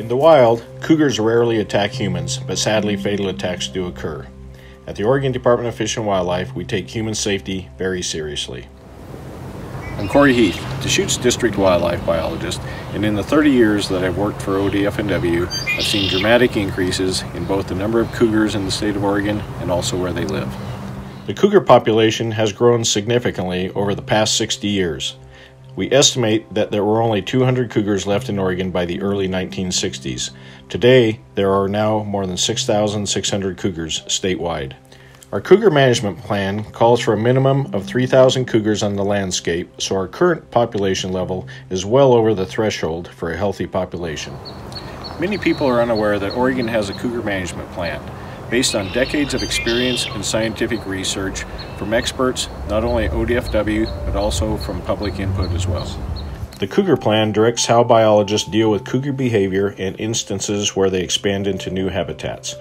In the wild, cougars rarely attack humans, but sadly fatal attacks do occur. At the Oregon Department of Fish and Wildlife, we take human safety very seriously. I'm Corey Heath, Deschutes District Wildlife Biologist, and in the 30 years that I've worked for ODFW, I've seen dramatic increases in both the number of cougars in the state of Oregon and also where they live. The cougar population has grown significantly over the past 60 years. We estimate that there were only 200 cougars left in Oregon by the early 1960s. Today, there are now more than 6,600 cougars statewide. Our cougar management plan calls for a minimum of 3,000 cougars on the landscape, so our current population level is well over the threshold for a healthy population. Many people are unaware that Oregon has a cougar management plan, based on decades of experience and scientific research from experts, not only at ODFW, but also from public input as well. The Cougar Plan directs how biologists deal with cougar behavior and instances where they expand into new habitats.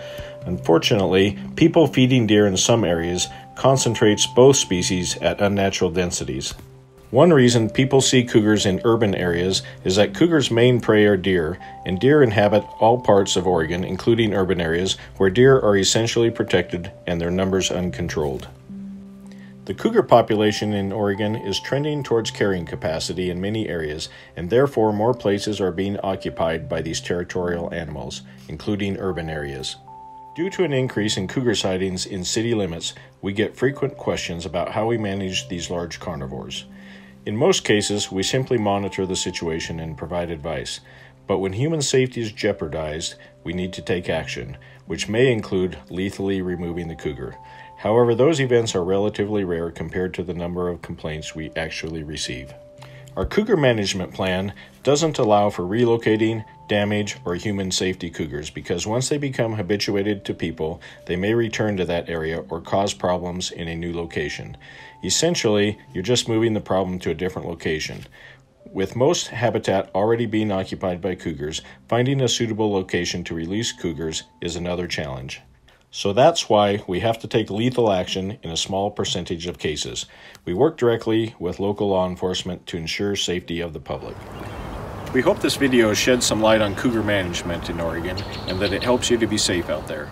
Unfortunately, people feeding deer in some areas concentrates both species at unnatural densities. One reason people see cougars in urban areas is that cougars' main prey are deer, and deer inhabit all parts of Oregon, including urban areas, where deer are essentially protected and their numbers uncontrolled. The cougar population in Oregon is trending towards carrying capacity in many areas, and therefore more places are being occupied by these territorial animals, including urban areas. Due to an increase in cougar sightings in city limits, we get frequent questions about how we manage these large carnivores. In most cases, we simply monitor the situation and provide advice, but when human safety is jeopardized, we need to take action, which may include lethally removing the cougar. However, those events are relatively rare compared to the number of complaints we actually receive. Our cougar management plan doesn't allow for relocating, damage, or human safety cougars because once they become habituated to people, they may return to that area or cause problems in a new location. Essentially, you're just moving the problem to a different location. With most habitat already being occupied by cougars, finding a suitable location to release cougars is another challenge. So that's why we have to take lethal action in a small percentage of cases. We work directly with local law enforcement to ensure safety of the public. We hope this video sheds some light on cougar management in Oregon and that it helps you to be safe out there.